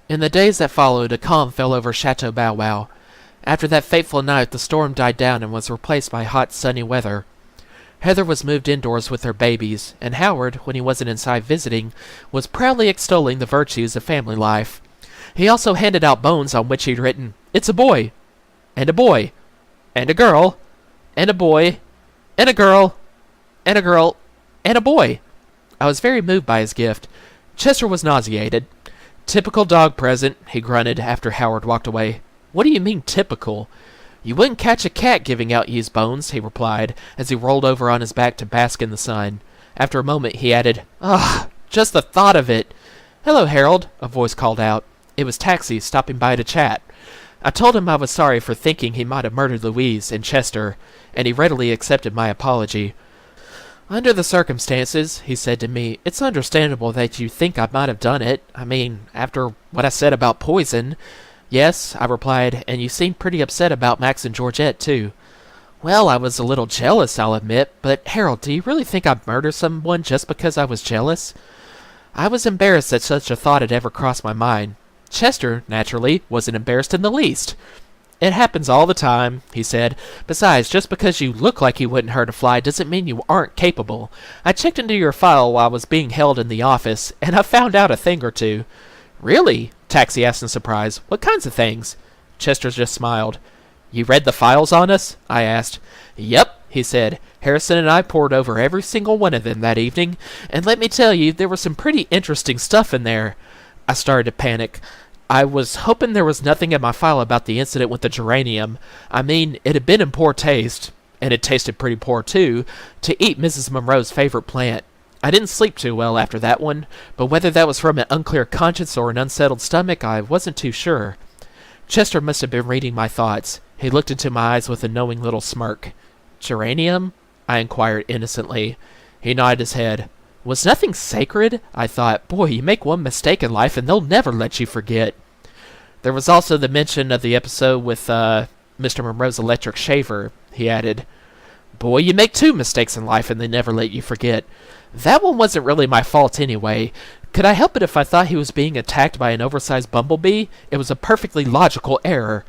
In the days that followed, a calm fell over Chateau Bow Wow. After that fateful night, the storm died down and was replaced by hot, sunny weather. Heather was moved indoors with her babies, and Howard, when he wasn't inside visiting, was proudly extolling the virtues of family life. He also handed out bones on which he'd written, "It's a boy, and a boy, and a girl, and a boy, and a girl, and a girl, and a boy." I was very moved by his gift. Chester was nauseated. "Typical dog present," he grunted after Howard walked away. "What do you mean, typical?" "You wouldn't catch a cat giving out used bones," he replied, as he rolled over on his back to bask in the sun. After a moment, he added, "Ugh, just the thought of it." "Hello, Harold," a voice called out. It was Taxi, stopping by to chat. I told him I was sorry for thinking he might have murdered Louise and Chester, and he readily accepted my apology. "Under the circumstances," he said to me, "it's understandable that you think I might have done it. I mean, after what I said about poison." "Yes," I replied, "and you seemed pretty upset about Max and Georgette, too." "Well, I was a little jealous, I'll admit, but Harold, do you really think I'd murder someone just because I was jealous?" I was embarrassed that such a thought had ever crossed my mind. Chester, naturally, wasn't embarrassed in the least. "It happens all the time," he said. "Besides, just because you look like you wouldn't hurt a fly doesn't mean you aren't capable. I checked into your file while I was being held in the office, and I found out a thing or two." "Really?" Taxi asked in surprise. "What kinds of things?" Chester just smiled. "You read the files on us?" I asked. "Yep," he said. "Harrison and I pored over every single one of them that evening, and let me tell you, there was some pretty interesting stuff in there." I started to panic. I was hoping there was nothing in my file about the incident with the geranium. I mean, it had been in poor taste, and it tasted pretty poor too, to eat Mrs. Monroe's favorite plant. I didn't sleep too well after that one, but whether that was from an unclear conscience or an unsettled stomach, I wasn't too sure. Chester must have been reading my thoughts. He looked into my eyes with a knowing little smirk. "Geranium?" I inquired innocently. He nodded his head. "Was nothing sacred?" I thought. Boy, you make one mistake in life and they'll never let you forget. "There was also the mention of the episode with, Mr. Monroe's electric shaver," he added. "Boy, you make two mistakes in life and they never let you forget. That one wasn't really my fault anyway. Could I help it if I thought he was being attacked by an oversized bumblebee? It was a perfectly logical error."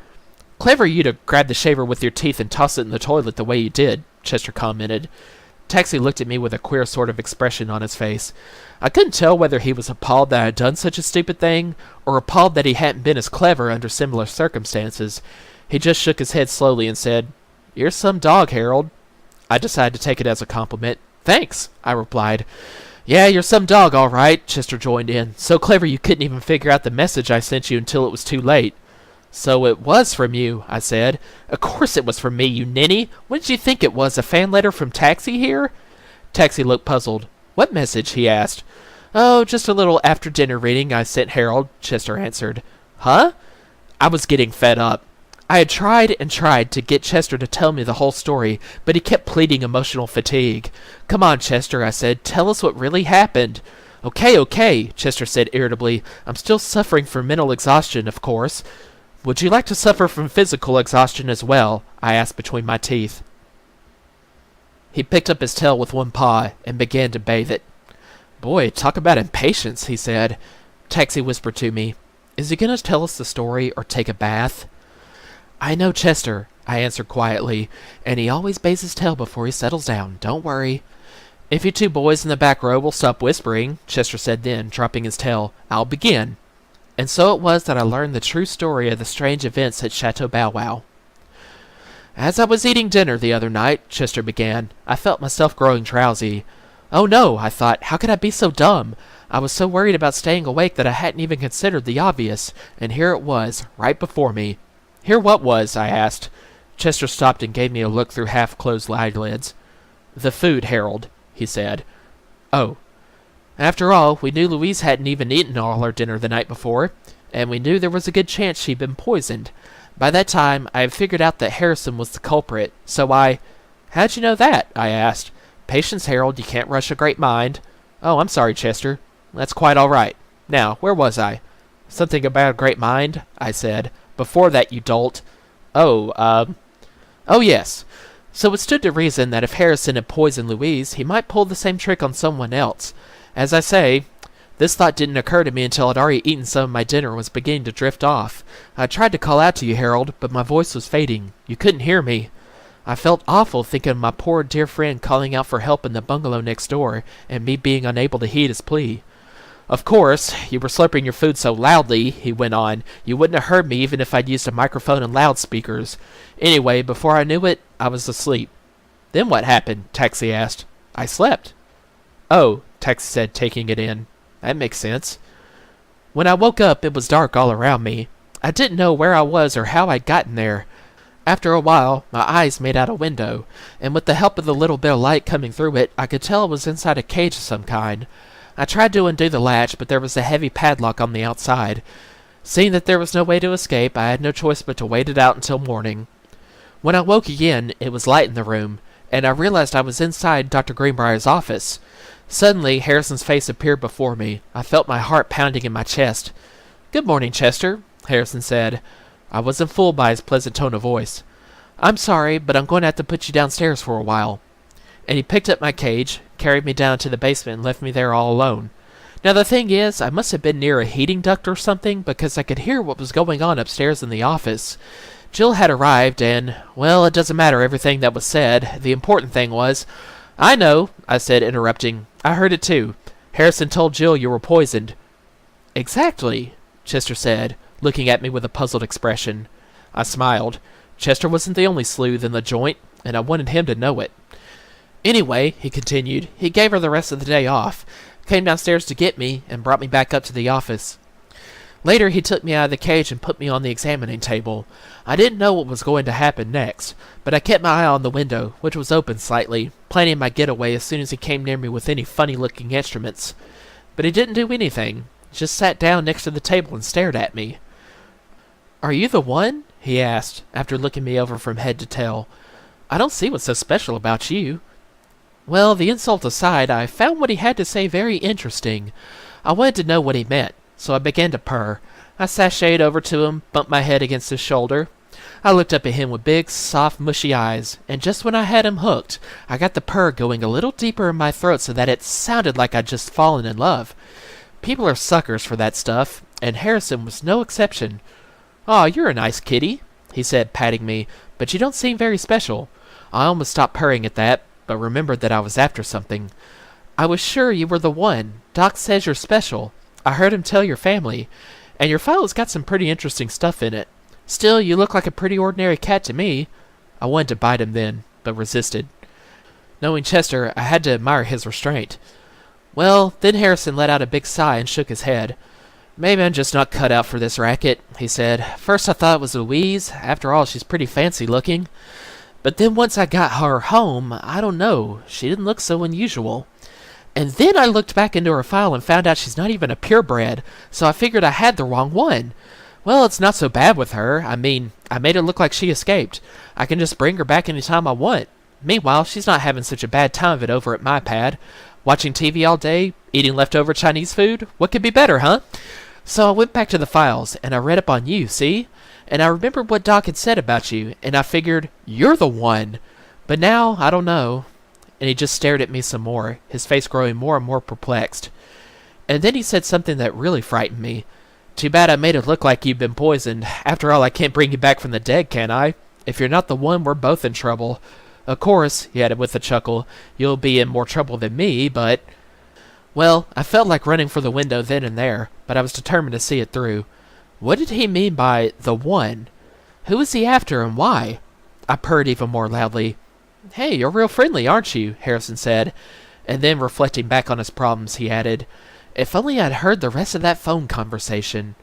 "Clever you to grab the shaver with your teeth and toss it in the toilet the way you did," Chester commented. Taxi looked at me with a queer sort of expression on his face. I couldn't tell whether he was appalled that I had done such a stupid thing, or appalled that he hadn't been as clever under similar circumstances. He just shook his head slowly and said, "You're some dog, Harold." I decided to take it as a compliment. "Thanks," I replied. "Yeah, you're some dog, all right," Chester joined in. "So clever you couldn't even figure out the message I sent you until it was too late." "So it was from you," I said. "Of course it was from me, you ninny. What did you think it was, a fan letter from Taxi here?" Taxi looked puzzled. "What message?" he asked. "Oh, just a little after-dinner reading I sent Harold," Chester answered. "Huh?" I was getting fed up. I had tried and tried to get Chester to tell me the whole story, but he kept pleading emotional fatigue. "Come on, Chester," I said. "Tell us what really happened." Okay, Chester said irritably. "I'm still suffering from mental exhaustion, of course." "Would you like to suffer from physical exhaustion as well?" I asked between my teeth. He picked up his tail with one paw and began to bathe it. "Boy, talk about impatience," he said. Taxi whispered to me, "Is he going to tell us the story or take a bath?" "I know Chester," I answered quietly, "and he always bathes his tail before he settles down. Don't worry." "If you two boys in the back row will stop whispering," Chester said then, dropping his tail, "I'll begin." And so it was that I learned the true story of the strange events at Chateau Bow Wow. "As I was eating dinner the other night," Chester began, "I felt myself growing drowsy. Oh no, I thought, how could I be so dumb? I was so worried about staying awake that I hadn't even considered the obvious, and here it was, right before me." "Here what was?" I asked. Chester stopped and gave me a look through half-closed eyelids. "The food, Harold," he said. "Oh. After all, we knew Louise hadn't even eaten all her dinner the night before, and we knew there was a good chance she'd been poisoned. By that time, I had figured out that Harrison was the culprit, so "How'd you know that?" I asked. "Patience, Harold, you can't rush a great mind." "Oh, I'm sorry, Chester. That's quite all right. Now, where was I?" "Something about a great mind," I said. "Before that, you dolt." Oh, yes. So it stood to reason that if Harrison had poisoned Louise, he might pull the same trick on someone else. As I say, This thought didn't occur to me until I'd already eaten some of my dinner and was beginning to drift off. I tried to call out to you, Harold, but my voice was fading. You couldn't hear me. I felt awful thinking of my poor dear friend calling out for help in the bungalow next door, and me being unable to heed his plea. Of course, you were slurping your food so loudly, he went on, you wouldn't have heard me even if I'd used a microphone and loudspeakers. Anyway, before I knew it, I was asleep. Then what happened? Taxi asked. I slept. Oh, Taxi said, taking it in. That makes sense. When I woke up, it was dark all around me. I didn't know where I was or how I'd gotten there. After a while, my eyes made out a window, and with the help of the little bit of light coming through it, I could tell it was inside a cage of some kind. I tried to undo the latch, but there was a heavy padlock on the outside. Seeing that there was no way to escape, I had no choice but to wait it out until morning. When I woke again, it was light in the room, and I realized I was inside Dr. Greenbrier's office. Suddenly, Harrison's face appeared before me. I felt my heart pounding in my chest. "Good morning, Chester," Harrison said. I wasn't fooled by his pleasant tone of voice. "I'm sorry, but I'm going to have to put you downstairs for a while." And he picked up my cage, carried me down to the basement, and left me there all alone. Now the thing is, I must have been near a heating duct or something, because I could hear what was going on upstairs in the office. Jill had arrived, and, well, it doesn't matter everything that was said. The important thing was... "I know," I said, interrupting. "I heard it too. Harrison told Jill you were poisoned." "Exactly," Chester said, looking at me with a puzzled expression. I smiled. Chester wasn't the only sleuth in the joint, and I wanted him to know it. "Anyway," he continued, "he gave her the rest of the day off, came downstairs to get me, and brought me back up to the office. Later he took me out of the cage and put me on the examining table. I didn't know what was going to happen next, but I kept my eye on the window, which was open slightly, planning my getaway as soon as he came near me with any funny-looking instruments. But he didn't do anything, just sat down next to the table and stared at me. "Are you the one?" he asked, after looking me over from head to tail. "I don't see what's so special about you." Well, the insult aside, I found what he had to say very interesting. I wanted to know what he meant, so I began to purr. I sashayed over to him, bumped my head against his shoulder. I looked up at him with big, soft, mushy eyes, and just when I had him hooked, I got the purr going a little deeper in my throat so that it sounded like I'd just fallen in love. People are suckers for that stuff, and Harrison was no exception. "Aw, you're a nice kitty," he said, patting me, "but you don't seem very special." I almost stopped purring at that, but remembered that I was after something. "I was sure you were the one. Doc says you're special. I heard him tell your family. And your file's got some pretty interesting stuff in it. Still, you look like a pretty ordinary cat to me." I wanted to bite him then, but resisted. Knowing Chester, I had to admire his restraint. Well, then Harrison let out a big sigh and shook his head. "Maybe I'm just not cut out for this racket," he said. "First I thought it was Louise. After all, she's pretty fancy looking. But then once I got her home, I don't know, she didn't look so unusual. And then I looked back into her file and found out she's not even a purebred, so I figured I had the wrong one. Well, it's not so bad with her. I mean, I made it look like she escaped. I can just bring her back any time I want. Meanwhile, she's not having such a bad time of it over at my pad. Watching TV all day, eating leftover Chinese food. What could be better, huh? So I went back to the files, and I read up on you, see? And I remembered what Doc had said about you, and I figured, you're the one. But now, I don't know." And he just stared at me some more, his face growing more and more perplexed. And then he said something that really frightened me. "Too bad I made it look like you'd been poisoned. After all, I can't bring you back from the dead, can I? If you're not the one, we're both in trouble. Of course," he added with a chuckle, "you'll be in more trouble than me, but..." Well, I felt like running for the window then and there, but I was determined to see it through. What did he mean by the one? Who is he after and why? I purred even more loudly. "Hey, you're real friendly, aren't you?" Harrison said. And then, reflecting back on his problems, he added, "If only I'd heard the rest of that phone conversation."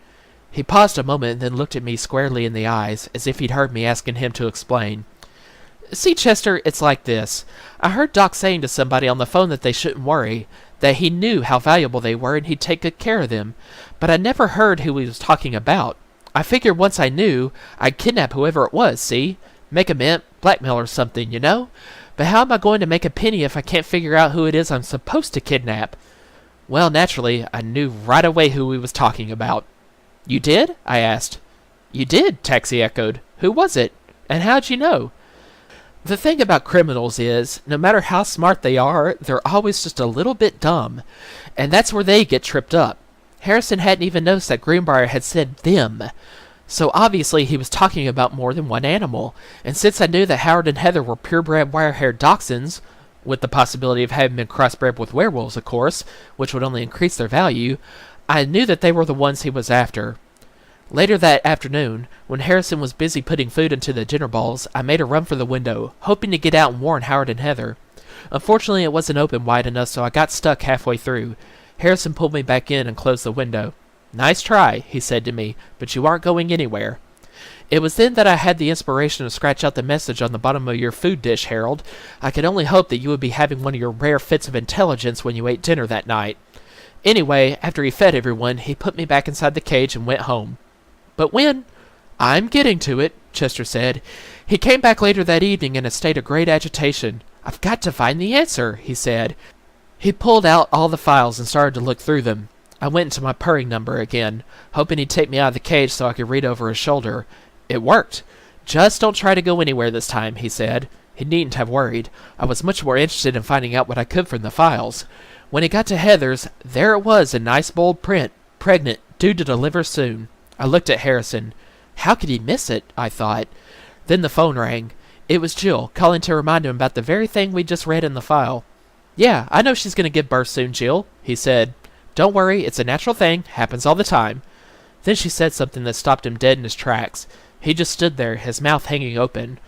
He paused a moment and then looked at me squarely in the eyes, as if he'd heard me asking him to explain. "See, Chester, it's like this. I heard Doc saying to somebody on the phone that they shouldn't worry, that he knew how valuable they were and he'd take good care of them. But I never heard who he was talking about. I figured once I knew, I'd kidnap whoever it was, see? Make a mint, blackmail or something, you know? But how am I going to make a penny if I can't figure out who it is I'm supposed to kidnap?" Well, naturally, I knew right away who he was talking about. "You did?" I asked. "You did," Taxi echoed. "Who was it? And how'd you know?" The thing about criminals is, no matter how smart they are, they're always just a little bit dumb. And that's where they get tripped up. Harrison hadn't even noticed that Greenbrier had said them. So obviously he was talking about more than one animal. And since I knew that Howard and Heather were purebred wire-haired dachshunds, with the possibility of having been crossbred with werewolves, of course, which would only increase their value, I knew that they were the ones he was after. Later that afternoon, when Harrison was busy putting food into the dinner balls, I made a run for the window, hoping to get out and warn Howard and Heather. Unfortunately, it wasn't open wide enough, so I got stuck halfway through. Harrison pulled me back in and closed the window. "Nice try," he said to me, "but you aren't going anywhere." It was then that I had the inspiration to scratch out the message on the bottom of your food dish, Harold. I could only hope that you would be having one of your rare fits of intelligence when you ate dinner that night. Anyway, after he fed everyone, he put me back inside the cage and went home. But when? "I'm getting to it," Chester said. He came back later that evening in a state of great agitation. "I've got to find the answer," he said. He pulled out all the files and started to look through them. I went into my purring number again, hoping he'd take me out of the cage so I could read over his shoulder. It worked. "Just don't try to go anywhere this time," he said. He needn't have worried. I was much more interested in finding out what I could from the files. When he got to Heather's, there it was in nice bold print. "Pregnant. Due to deliver soon." I looked at Harrison. How could he miss it? I thought. Then the phone rang. It was Jill, calling to remind him about the very thing we just read in the file. "Yeah, I know she's going to give birth soon, Jill," he said. "Don't worry, it's a natural thing. Happens all the time." Then she said something that stopped him dead in his tracks. He just stood there, his mouth hanging open.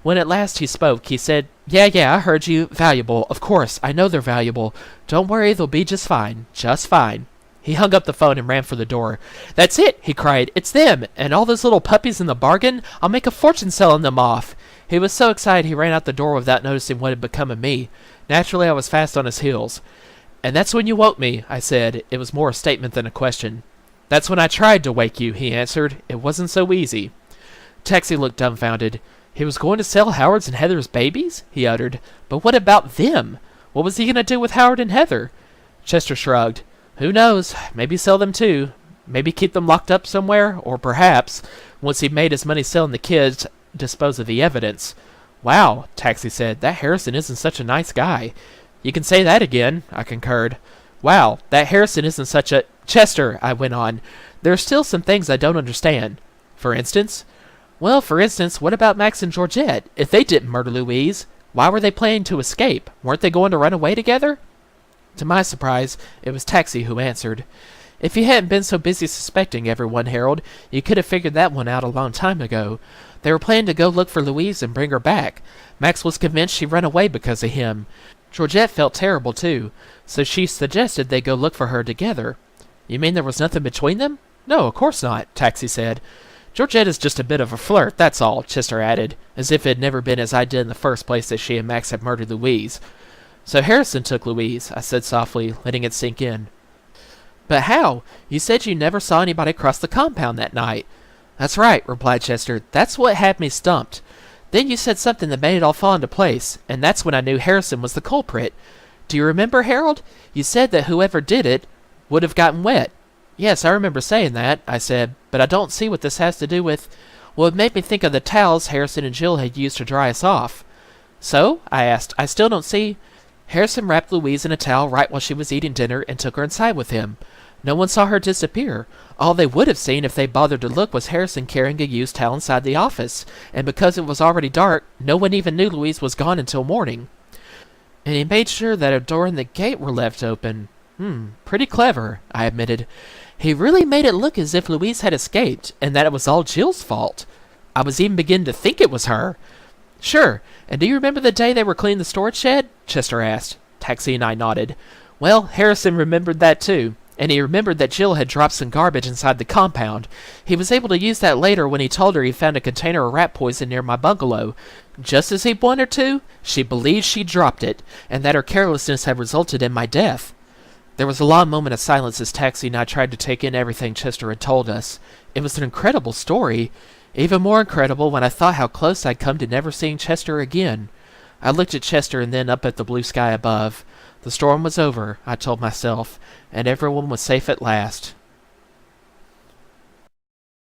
When at last he spoke, he said, Yeah, I heard you. Valuable. Of course, I know they're valuable. Don't worry, they'll be just fine. Just fine." He hung up the phone and ran for the door. "That's it," he cried. "It's them, and all those little puppies in the bargain. I'll make a fortune selling them off." He was so excited he ran out the door without noticing what had become of me. Naturally, I was fast on his heels. "And that's when you woke me," I said. It was more a statement than a question. "That's when I tried to wake you," he answered. "It wasn't so easy." Taxi looked dumbfounded. He was going to sell Howard's and Heather's babies? He uttered. But what about them? What was he going to do with Howard and Heather? Chester shrugged. "Who knows? Maybe sell them too. Maybe keep them locked up somewhere, or perhaps, once he'd made his money selling the kids, dispose of the evidence." "Wow," Taxi said, "that Harrison isn't such a nice guy." "You can say that again," I concurred. "Wow, that Harrison isn't such a—" "Chester," I went on, "there are still some things I don't understand." "For instance?" "Well, for instance, what about Max and Georgette? If they didn't murder Louise, why were they planning to escape? Weren't they going to run away together?" To my surprise, it was Taxi who answered. "If you hadn't been so busy suspecting everyone, Harold, you could have figured that one out a long time ago. They were planning to go look for Louise and bring her back. Max was convinced she'd run away because of him. Georgette felt terrible, too, so she suggested they go look for her together." "You mean there was nothing between them?" "No, of course not," Taxi said. "Georgette is just a bit of a flirt, that's all," Chester added, as if it had never been as I did in the first place that she and Max had murdered Louise. "So Harrison took Louise," I said softly, letting it sink in. "But how? You said you never saw anybody cross the compound that night." "That's right," replied Chester. "That's what had me stumped. Then you said something that made it all fall into place, and that's when I knew Harrison was the culprit. Do you remember, Harold? You said that whoever did it would have gotten wet." "Yes, I remember saying that," I said, "but I don't see what this has to do with—" "Well, it made me think of the towels Harrison and Jill had used to dry us off." "So?" I asked. "I still don't see—" "Harrison wrapped Louise in a towel right while she was eating dinner and took her inside with him. No one saw her disappear. All they would have seen if they bothered to look was Harrison carrying a used towel inside the office, and because it was already dark, no one even knew Louise was gone until morning. And he made sure that a door and the gate were left open. Pretty clever," I admitted. "He really made it look as if Louise had escaped, and that it was all Jill's fault. I was even beginning to think it was her." "Sure. And do you remember the day they were cleaning the storage shed?" Chester asked. Taxi and I nodded. "Well, Harrison remembered that too. And he remembered that Jill had dropped some garbage inside the compound. He was able to use that later when he told her he found a container of rat poison near my bungalow. Just as he wanted to, she believed she dropped it, and that her carelessness had resulted in my death." There was a long moment of silence as Taxi and I tried to take in everything Chester had told us. It was an incredible story. Even more incredible when I thought how close I'd come to never seeing Chester again. I looked at Chester and then up at the blue sky above. The storm was over, I told myself, and everyone was safe at last.